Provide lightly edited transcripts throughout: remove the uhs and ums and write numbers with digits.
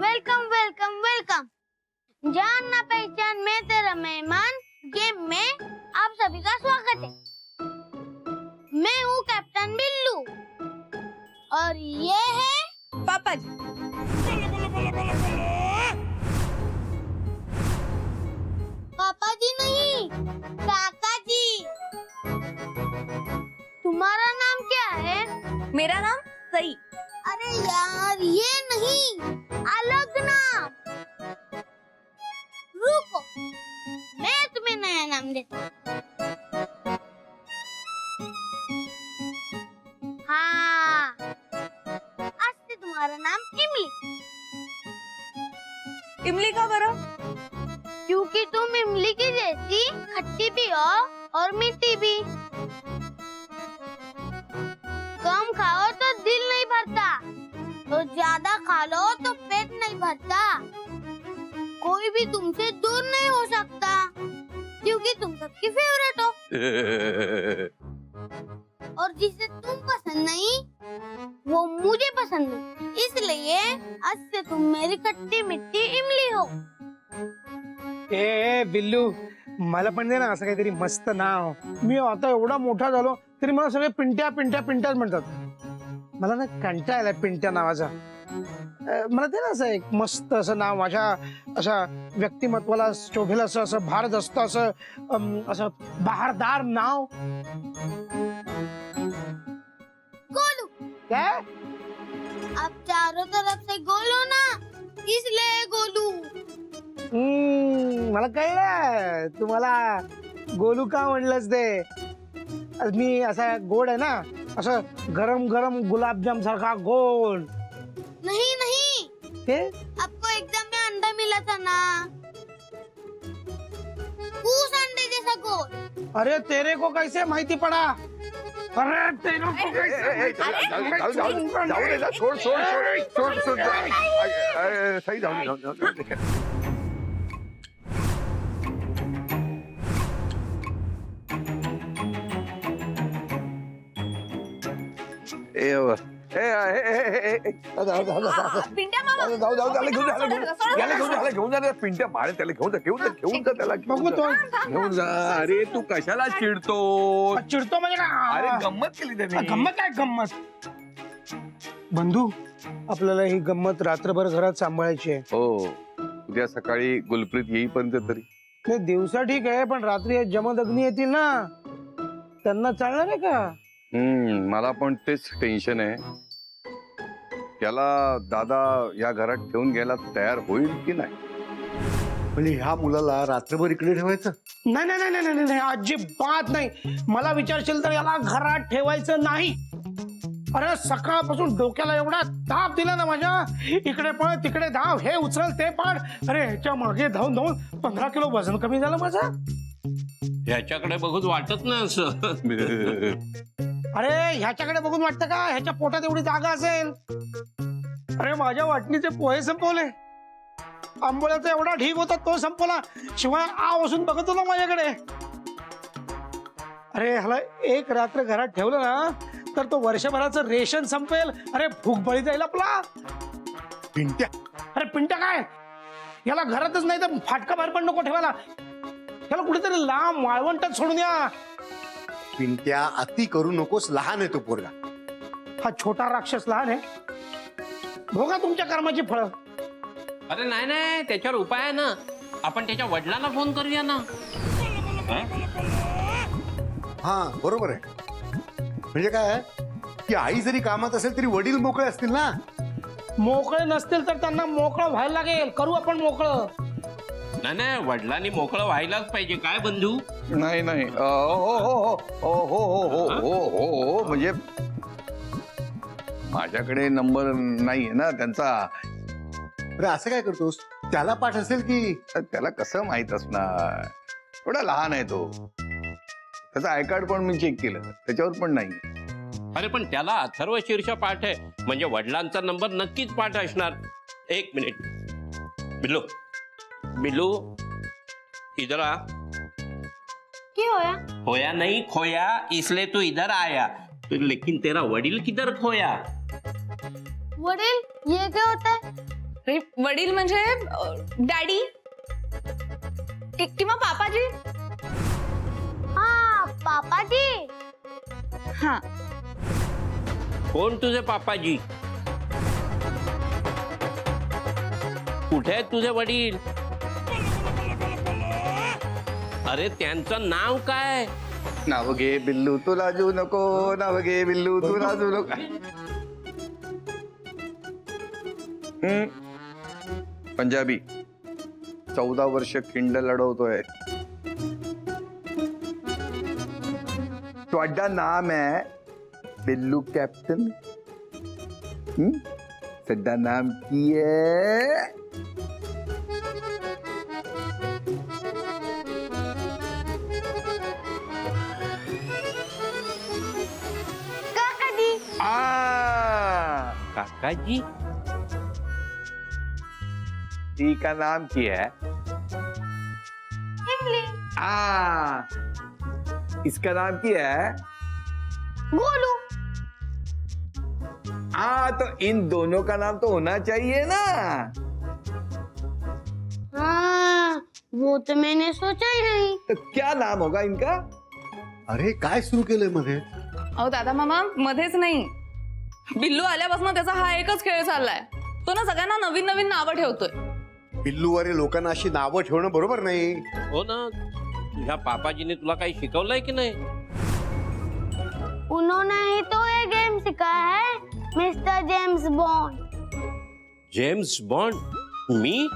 Welcome welcome welcome. जान ना पहचान मैं तेरा मेहमान गेम में आप सभी का स्वागत है। मैं हूँ कैप्टन बिल्लू और ये है पापा जी। पापा जी नहीं, काका जी। तुम्हारा नाम क्या है? मेरा नाम सई। अरे यार ये नहीं, अलग नाम। रुको, मैं तुम्हें नया नाम देता हूँ। हाँ, आज से तुम्हारा नाम इमली। इमली का बरं? क्योंकि तुम इमली की जैसी खट्टी भी हो और मीठी भी। कम खाओ तो दिल नहीं भरता, तो ज्यादा खा लो तो पेट नहीं भरता। कोई भी तुमसे दूर नहीं हो सकता, क्योंकि तुम सबकी फेवरेट हो। और जिसे तुम पसंद नहीं, वो मुझे पसंद नहीं। इसलिए आज से तुम मेरी खट्टी मिट्टी इमली हो। ए बिल्लू, मला पण दे ना असं काहीतरी मस्त नाव। मी आता एवढा मोठा झालो तरी मला सगळे पिंट्या पिंट्या पिंट्याच म्हणतात। मला ना कंटाळा आलाय पिंट्या नावाचा। मला दे ना असं एक मस्त असं नाव, माझ्या अशा व्यक्तिमत्वाला शोभेल असं, असं भारदस्त असं, असं बहारदार नाव। गोलू। क्या? अब चारों तरफ से गोलू ना, इसलिए गोलू। मला कळलं तुम्हाला गोलू का म्हणलंस ते। मी असा गोड आहे ना, असं गरम गरम गुलाबजाम सारखा गोड। नहीं नहीं, के? आपको एग्जाम में अंडा मिला था ना, उस अंडे जैसा गोल। अरे तेरे को कैसे माहिती पड़ा? अरे तेरे को कैसे? जाऊ दे ना, सोड सोड सोड सोड सोड सही जाऊ पिंट्या मामा। घेऊन जा पिंट्या बाहेर, त्याला घेऊन जा त्याला बघू तो घेऊन जा। अरे तू कशाला चिडतो? चिडतो म्हणजे अरे काय? गंमत केली त्याने। गंमत काय गंमत? बंधू, आपल्याला ही गंमत रात्रभर घरात सांभाळायची आहे। हो, उद्या सकाळी गुलप्रीत येईपर्यंत तरी नाही, दिवसा ठीक आहे पण रात्री जमदग्नी येतील ना, त्यांना चालणार आहे का? मला पण तेच टेन्शन आहे। त्याला दादा या घरात ठेवून गेला तयार होईल की नाही? म्हणजे ह्या मुलाला रात्रभर इकडे ठेवायचं? नाही नाही नाही नाही नाही, अजिबात नाही। मला विचारशील तर याला घरात ठेवायचं नाही। अरे सकाळपासून डोक्याला एवढा ताप दिला ना माझ्या, इकडे पळ तिकडे धाव, हे उचल ते पाड। अरे ह्याच्या मागे धावून धावून 15 किलो वजन कमी झालं माझं। ह्याच्याकडे बघून वाटत नाही असं। अरे ह्याच्याकडे बघून वाटतं का ह्याच्या पोटात एवढी जागा असेल? अरे माझ्या वाटणीचे पोहे संपवले, आंबोळ्याचा एवढा ढीग होता तो संपवला, शिवाय आव असून बघत होता माझ्याकडे। अरे ह्याला एक रात्र घरात ठेवलं ना तर तो वर्षभराचं रेशन संपेल। अरे भूकबळी जाईल आपला। पिंट्या, अरे पिंट्या काय, याला घरातच नाही तर फाटका बाहेर पण नको ठेवायला। याला कुठेतरी लांब वाळवंटात सोडून या। पिंट्या अति करू नकोस, लहान आहे तो पोरगा। हा छोटा राक्षस लहान आहे, भोगा तुमच्या कर्माची फळं। अरे नाही नाही, त्याच्यावर उपाय आहे ना, आपण त्याच्या वडिलांना फोन करूया ना। हा बरोबर आहे। म्हणजे काय की आई जरी कामात असेल तरी वडील मोकळे असतील ना। मोकळे नसतील तर त्यांना मोकळं व्हायला लागेल, करू आपण मोकळं। नाही नाही, वडिलांनी मोकळं व्हायलाच पाहिजे। काय बंधू? नाही नाही, हो हो हो हो हो हो हो हो हो, म्हणजे माझ्याकडे नंबर नाहीये ना त्यांचा। अरे असं काय करतोस? त्याला पाठ असेल की? त्याला कसं माहित असणार, थोडा लहान आहे तो। त्याचा आय कार्ड पण मी चेक केलं, त्याच्यावर पण नाही। अरे पण त्याला अथर्व शीर्ष पाठ आहे, म्हणजे वडिलांचा नंबर नक्कीच पाठ असणार। एक मिनिट, बिल्लू बिल्लू इधर आ। क्या होया? खोया नहीं खोया, इसलिए तू इधर आया। लेकिन तेरा वडील किधर खोया? वडील, ये क्या होता है? वडील म्हणजे डॅडी किंवा पापाजी. हा पापाजी. हा कोण तुझे पापाजी? कुठे आहेत तुझे वडील? अरे त्यांचं नाव काय? नाव घे बिल्लू तू लाजू नको, नाव घे बिल्लू तू लाजू नको. पंजाबी, 14 वर्ष खिंड लढवतोय. ਤੁਹਾਡਾ नाम है बिल्लू कैप्टन. साਡਾ नाम की है? काकाजी. काकाजी? टी का नाम की है? इमली. इसका नाम की है? गोलू. तो इन दोनों का नाम तो होना चाहिए ना. हाँ वो तो मैंने सोचा ही नहीं. तो क्या नाम होगा इनका? अरे काय सुरू केलंय मध्ये? अहो दादा मामा मध्येच नाही. बिल्लू आल्यापासून त्याचा हा एकच खेळ चाललाय. तो ना सगळ्यांना नवीन नवीन नावं ठेवतोय. बिल्लूवरील लोकांना अशी नावं ठेवणं बरोबर नाही. हो ना, तुझ्या पापाजीने तुला काही शिकवलंय की नाही? उन्होंने ही तो ये गेम सिखाया है, mister James Bond. James Bond? मी?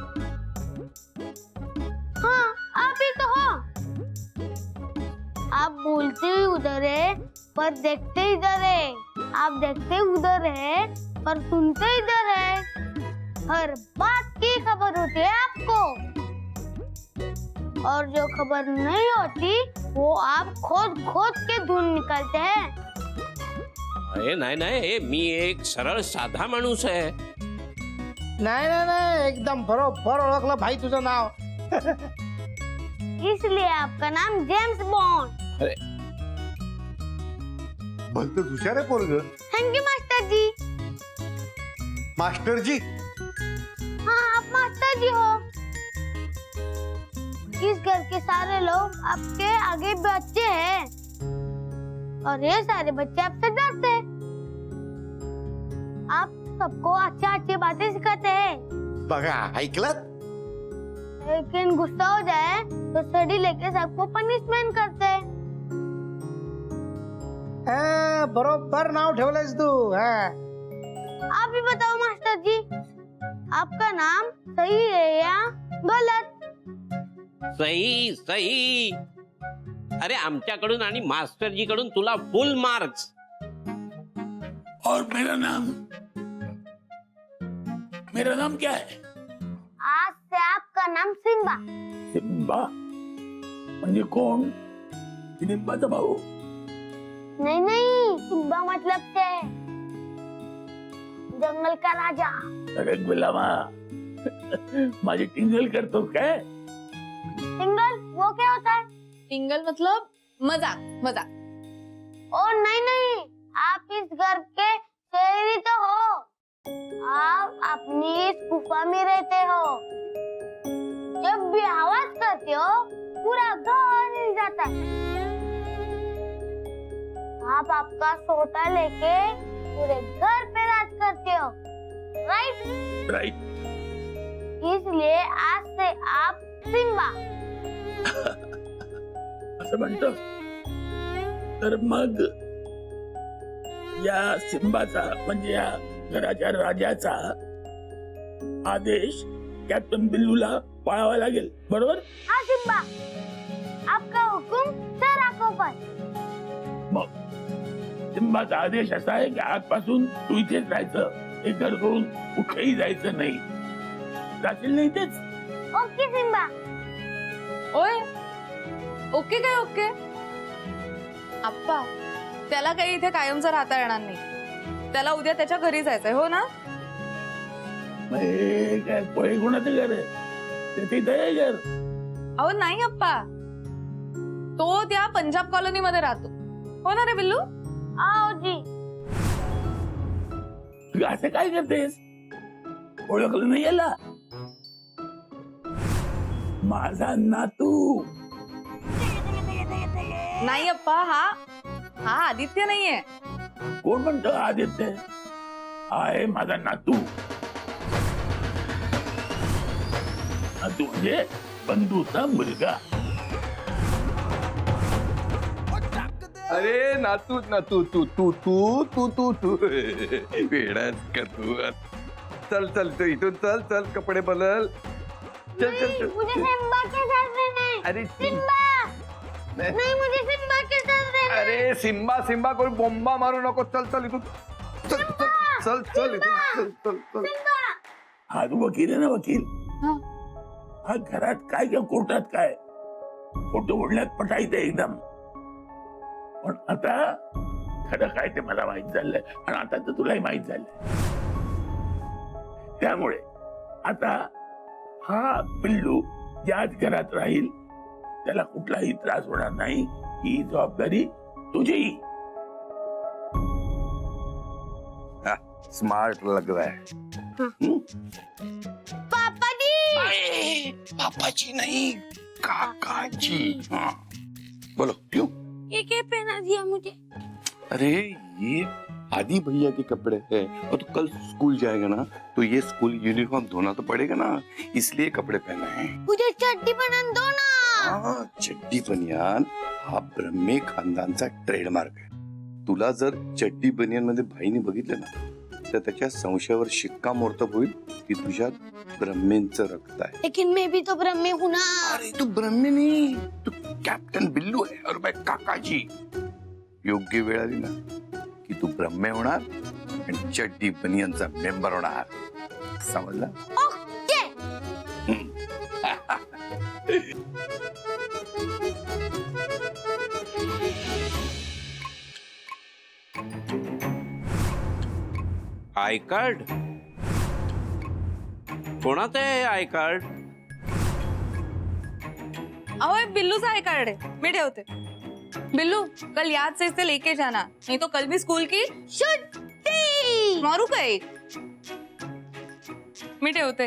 हाँ आप ही तो हो. आप बोलते ही उधर है पर देखते इधर है. आप देखते उधर है पर सुनते इधर है. हर बात की खबर होती है आपको, और जो खबर नहीं होती वो आप खोद खोद के ढूंढ निकालते हैं. अरे नाही नाही, मी एक सरळ साधा माणूस आहे. नाही नाही नाही, एकदम बरोबर ओळखलं भाई तुझं नाव. इसलिए आपका नाम जेम्स बॉन्ड. भलतंच हुशार आहे पोरग. Thank you master ji. Master ji? हाँ आप मास्टर जी हो. इस घर के सारे लोग आपके आगे बच्चे हैं और ये सारे बच्चे आपसे डरते हैं. आप सबको अच्छी बातें सिखाते हैं, बघा ऐकलात? लेकिन गुस्सा हो जाए तो सड़ी लेके सबको पनिशमेंट करते हैं. हा, बरोबर नाव ठेवलंयस तू. हा आप ही बताओ मास्टर जी, आपका नाम सही है या गलत? सही सही. अरे आमच्याकडून आणि मास्टरजी कडून तुला फुल मार्क्स. और मेरा नाम क्या है? आज से आपका नाम सिम्बा. सिम्बा म्हणजे कोण? सिम्बाचा भाऊ? नहीं नहीं, सिम्बा मतलब से जंगल का राजा. अरे गुलामा माझी टिंगल करतो काय? सिंगल वो क्या होता है? टिंगल मतलब मजाक मजाक. ओ नहीं नहीं, आप इस घर के शहरी तो हो. आप अपनी इस गुफा में रहते हो. जब भी आवाज करते हो पूरा घर हिल जाता है. आप आपका सोटा लेके पूरे घर पे राज करते हो, राइट? राईट. इसलिए आज से आप सिम्बा. असं म्हणतो. तर मग या सिम्बाचा म्हणजे या घराच्या राजाचा आदेश कॅप्टन बिल्लूला पाळावा लागेल, बरोबर? हाँ सिम्बा, आपका हुक्म सर आंखों पर. मग सिम्बाचा आदेश असा आहे की आजपासून तू इथेच राहायचं. हे घर सोडून कुठेही जायचं नाही. जाशील नाही तेच? Okay Simba. ओय ओके काय ओके? आप्पा त्याला काही इथे कायमचं राहता येणार नाही. त्याला उद्या त्याच्या घरी जायचंय, हो ना? मग हे काय कोळी कोणाचं घर आहे? ते तिथं आहे घर. अहो नाही आप्पा, तो त्या पंजाब कॉलनी मध्ये राहतो, हो ना रे बिल्लू? आओ जी. तू असं काय करतेस? ओळखलं नाही याला? माझा नातू. नाही अप्पा, हा हा आदित्य नाहीये. कोण म्हणतो आदित्य? हा आहे माझा नातू. नातू म्हणजे बंधूचा मुलगा. अरे नातू नातू तू तू तू तू तू तू वेडाच का तू? चल चल तू इथून चल चल, कपडे बदल. चल चल चल. मुझे सिम्बा के साथ रहना है। अरे सिम्बा नहीं, मुझे सिम्बा के साथ रहना है। अरे सिम्बा सिम्बा कोण बोंबा मारू नको. चल चल इथून. चल चल चल चल इथून. चल चल चल. हा तू वकील आहे ना, वकील? हा. हा घरात काय किंवा कोर्टात काय फोटो ओढण्यात पटायचं एकदम. पण आता खरं काय ते मला माहित झालंय, आणि आता तर तुलाही माहित झालंय. त्यामुळे आता हा पिल्लू ज्याच घरात राहील त्याला कुठलाही त्रास होणार नाही, ही जबाबदारी तुझी. स्मार्ट लग रहा है. पापा जी, पापाची नहीं, काकाची. हाँ. बोलो क्यों? ये क्या पहना दिया मुझे? अरे ये आदि भैया के कपड़े हैं, और तो कल स्कूल जाएगा ना, तो ये स्कूल यूनिफॉर्म धोना तो पड़ेगा ना, इसलिए कपड़े पहने हैं. मुझे चड्डी पहन दो ना। हाँ, चड्डी बनियान हा ब्रह्मे खानदानचा ट्रेडमार्क आहे. तुला जर चड्डी बनियान मध्ये भाईने बघितलं ना, तर त्याच्या संशयावर शिक्कामोर्तब होईल की तुझ्यात ब्रह्मेंचं रक्त आहे. लेकिन मैं भी तो ब्रह्मे हूँ ना। अरे तू ब्रह्मे नहीं, तू कॅप्टन बिल्लू आहे और मैं काकाजी. योग्य वेळ आली ना की तू ब्रह्मे होणार आणि चड्डी बनियनचा मेंबर होणार. समजला? ओके। आय कार्ड कोणाचं आहे? आय कार्ड अहो ये बिल्लूचा आय कार्ड है, मैं ठेवते. बिल्लू कल याद से इसे लेके जाना, नहीं तो कल भी स्कूल की छुट्टी। मारू का एक. मी ठेवते.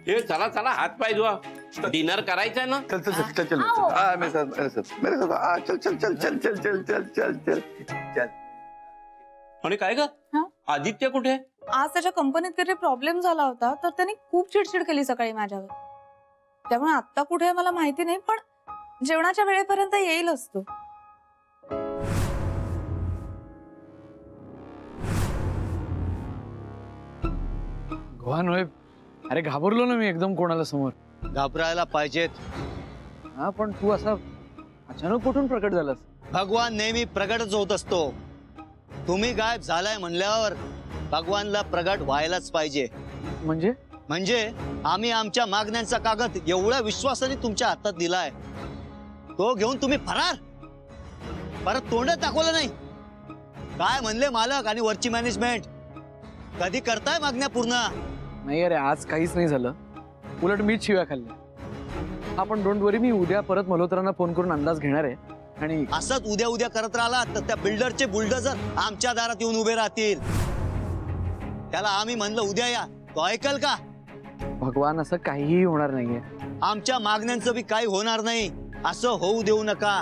हे चला चला, हात पाय धुवा, डिनर करायचंय ना. चल चल चल चल चल. हाँ, मेरे साथ मेरे साथ मेरे साथ. हाँ, चल चल चल चल चल चल चल चल चल चल. आणि काय ग, हा? आदित्य कुठे? आज त्याच्या कंपनीत काहीतरी प्रॉब्लेम झाला होता, तर त्यांनी खूप चिडचिड केली सकाळी माझ्यावर. त्यामुळे आता कुठे आहे मला माहिती नाही, पण जेवणाच्या वेळेपर्यंत येईलच तो. गोहान होय. अरे घाबरलो ना मी एकदम कोणाला समोर. घाबरायला पाहिजेत. हा पण तू असा अचानक कुठून प्रकट झालास? भगवान नेहमी प्रगटच होत असतो. तुम्ही गायब झालाय म्हणल्यावर भगवानला प्रगट व्हायलाच पाहिजे. म्हणजे आम्ही आमच्या मागण्यांचा कागद एवढ्या विश्वासाने तुमच्या हातात दिलाय, तो घेऊन तुम्ही फरार. परत तोंडच दाखवलं नाही. काय म्हणले मालक आणि वरची मॅनेजमेंट? कधी करताय मागण्या पूर्ण? नाही अरे आज काहीच नाही झालं, उलट मीच शिव्या खाल्ल्या. हा पण डोंट वरी, मी उद्या परत मल्होत्रांना फोन करून अंदाज घेणार आहे. आणि असंच उद्या उद्या करत राहिला तर त्या बिल्डरचे बुलडोझर आमच्या दारात येऊन उभे राहतील. त्याला आम्ही म्हणलं उद्या या, तो ऐकल का? भगवान असं काहीही होणार नाहीये. आमच्या मागण्यांचं बी काही होणार नाही असं होऊ देऊ नका.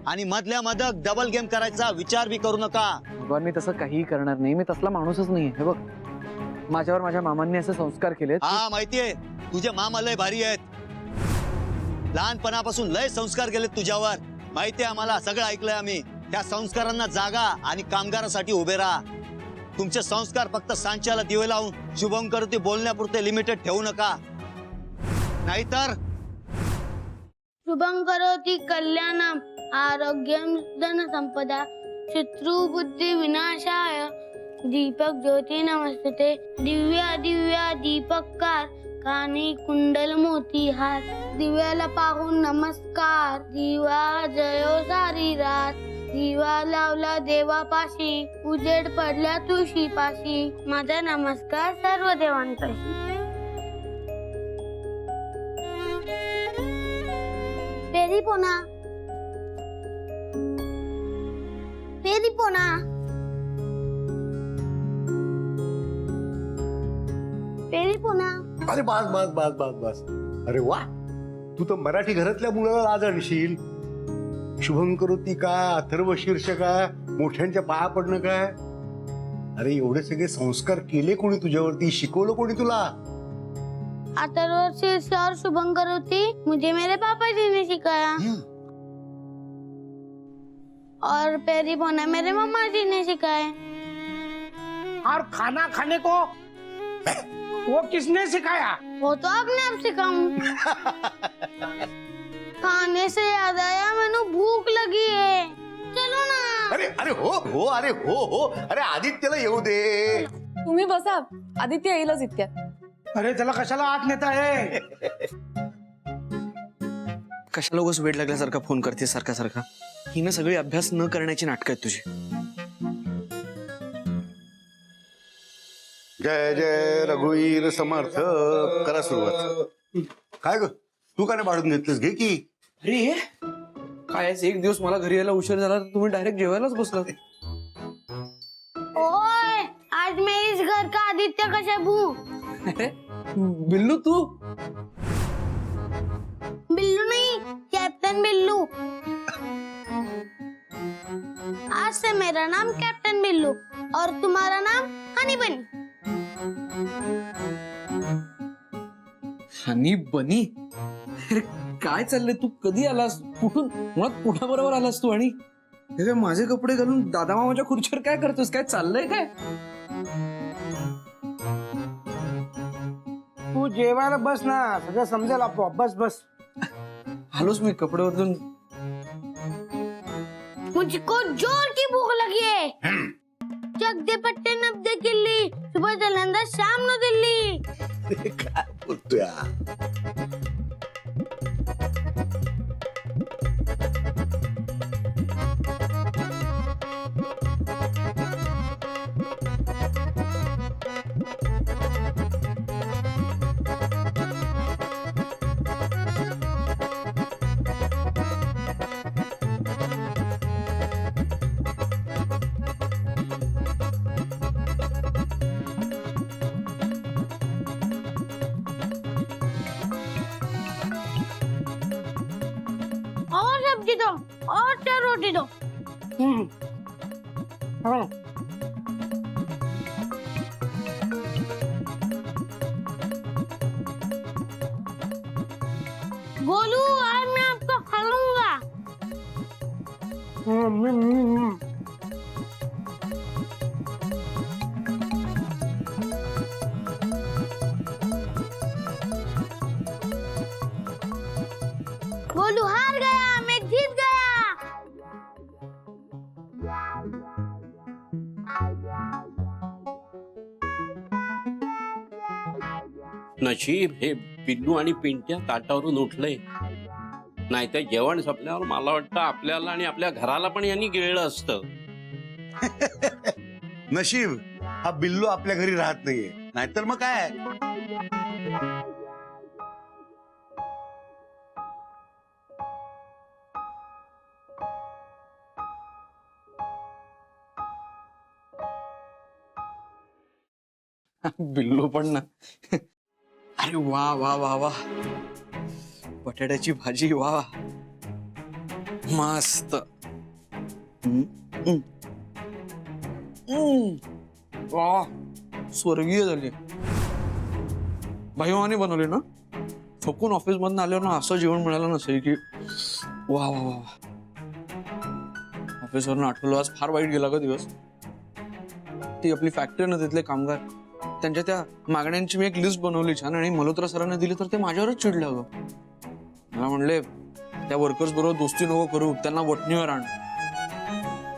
आणि मधल्या मधक डबल गेम करायचा विचार बी करू नका. भगवान मी तसं काहीही करणार नाही. मी तसला माणूसच नाहीये. हे बघ, माझ्यावर माझ्या मामांनी असे संस्कार केलेत. हा माहितीये, तुझे मामा लय भारी आहेत. लहानपणापासून लय संस्कार केलेत तुझ्यावर. माहितीये आम्हाला, सगळं ऐकलंय आम्ही. त्या संस्कारांना जागा आणि कामगारासाठी उभे राहा. तुमचे संस्कार फक्त सांच्याला दिवे लावून शुभंकरोती बोलण्यापुरते लिमिटेड ठेवू नका, नाहीतर शुभंकरोति कल्याणम आरोग्यम धन संपदा शत्रु बुद्धि विनाशाय दीपक ज्योति नमस्ते. दिव्या दिव्या दीपककार कानी कुंडल मोती हार. दिव्याला पाहून नमस्कार, दिवा जयो सारी रात. दिवा लावला देवापाशी, उजेड पडल्या तुळशीपाशी. माझा नमस्कार सर्व देवांपाशी. पेरीपोना पेरीपोना अरे बस बस बस बस बस. अरे वा, तू तर मराठी घरातल्या मुलाला लाज आणशील. शुभम करोती काय, अथर्व शीर्ष काय, मोठ्यांच्या पाया पडणं काय. अरे एवढे सगळे संस्कार केले कोणी तुझ्यावरती, शिकवलं कोणी तुला? अथर्व शीर्ष और शुभंकर होती मुझे मेरे पापा जी ने सिखाया और पैरी बोना मेरे मम्मा जी ने सिखाया. और खाना खाने को वो किसने सिखाया? वो तो आपने आप सिखाऊं. खाने से याद आया, मैंने भूख लगी है. चलो ना. अरे अरे हो हो, अरे हो हो, अरे आदित्यला येऊ दे. तुम्ही बसा, आदित्य येईलच इतक्यात. अरे त्याला कशाला आत नेता आहे? कशाला उगाच वेळ लागल्यासारखा फोन करते सारखा सारखा. ही ना सगळी अभ्यास न करण्याची नाटकं आहेत तुझी. जय जय रघुवीर समर्थ. करा सुरुवात. काय ग, तू का नाही वाढून घेतलंस? घे की. अरे काय आज एक दिवस मला घरी यायला उशीर झाला तर तुम्ही डायरेक्ट जेवायलाच बसला. ओए, आज मैं इस घर का आदित्य कश्यपू. बिल्लू तू? बिल्लू नहीं, कैप्टन बिल्लू. आज से मेरा नाम कैप्टन बिल्लू और तुम्हारा नाम हनी बनी. हनी बनी? अरे काय चाललंय? तू कधी आलास? कुठून? मुळात कुणाबरोबर आलास तू? आणि हे काय माझे कपडे घालून दादा मामाच्या खुर्चीवर काय करतोस? काय चाललंय काय? तू जेवायला बस ना, सगळं समजेल आपोआप. बस बस. आलोच मी कपडे बदलून. मुझको जोर की भूख लगी है. चक दे पट्टे नब दे किल्ली, सुबह जलंधर शाम नो दिल्ली. काय बोलतोय? और सब्जी दो और 4 रोटी दो. हाँ. गोलू, आज मैं आपको खिलाऊंगा. गोलू हार गया, मैं जीत गया. नशीब हे पिल्लू आणि पिंट्या ताटावरून उठले, नाहीतर जेवण संपल्यावर मला वाटतं आपल्याला आणि आपल्या घराला पण यांनी गिळलं असतं. नशीब हा बिल्लू आपल्या घरी राहत नाहीये, नाहीतर मग काय. बिल्लू पण ना. अरे वा वा वा वा, बटाट्याची भाजी. वा मस्त. वा, स्वर्गीय झाली. भाईवानी बनवली ना. थकून ऑफिस मधून आल्यावर ना असं जेवण मिळालं नसेल की वा वा वा. ऑफिसवरून आठवलं, आज फार वाईट गेला का दिवस. ती आपली फॅक्टरी ना, तिथले कामगार, त्यांच्या त्या मागण्यांची मी एक लिस्ट बनवली छान आणि मल्होत्रा सरांना दिली तर ते माझ्यावरच चिडले. अगं मला म्हणले त्या वर्कर्स बरोबर दोस्ती नको करू, त्यांना वटणीवर आण.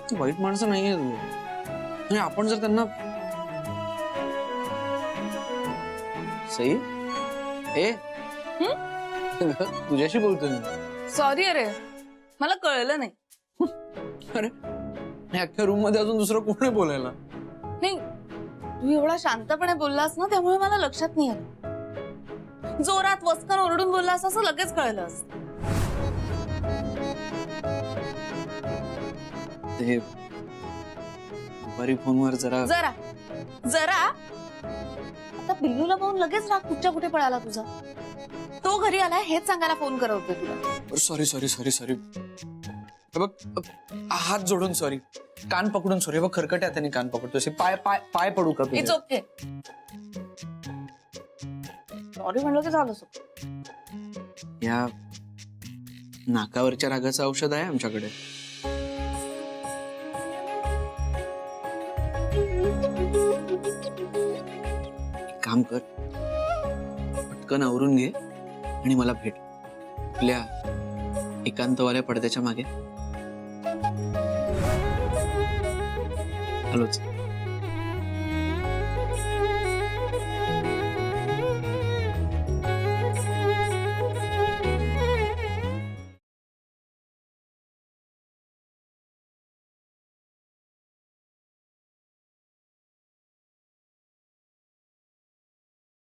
ती वाईट माणसं नाहीये तू. म्हणजे आपण जर त्यांना सई ए तुझ्याशी बोलतोय मी. सॉरी. अरे मला कळलं नाही. अरे अख्ख्या रूम मध्ये अजून दुसरं कोण आहे बोलायला? नाही, तू एवढा शांतपणे बोललास ना, त्यामुळे मला लक्षात नाही आलं. जोरात वस्कन ओरडून बोललास असं लगेच कळलं असतं. ते दुपारी फोनवर जरा जरा जरा आता बिल्लूला पाहून लगेच राग कुठच्या कुठे पळाला तुझा. तो घरी आलाय हेच सांगायला फोन करत होते तुला. Sorry sorry sorry sorry. बघ हात जोडून सॉरी, कान पकडून सॉरी. बघ खरकट्या त्याने कान पकडतो असे. पाय पाय पाय पडू का तुझे? It's okay. सॉरी म्हणलं की झालं. या नाकावरच्या रागाचं औषध आहे आमच्याकडे. एक काम कर, पटकन आवरून घे आणि मला भेट आपल्या एकांतवाल्या पडद्याच्या मागे. हॅलोच.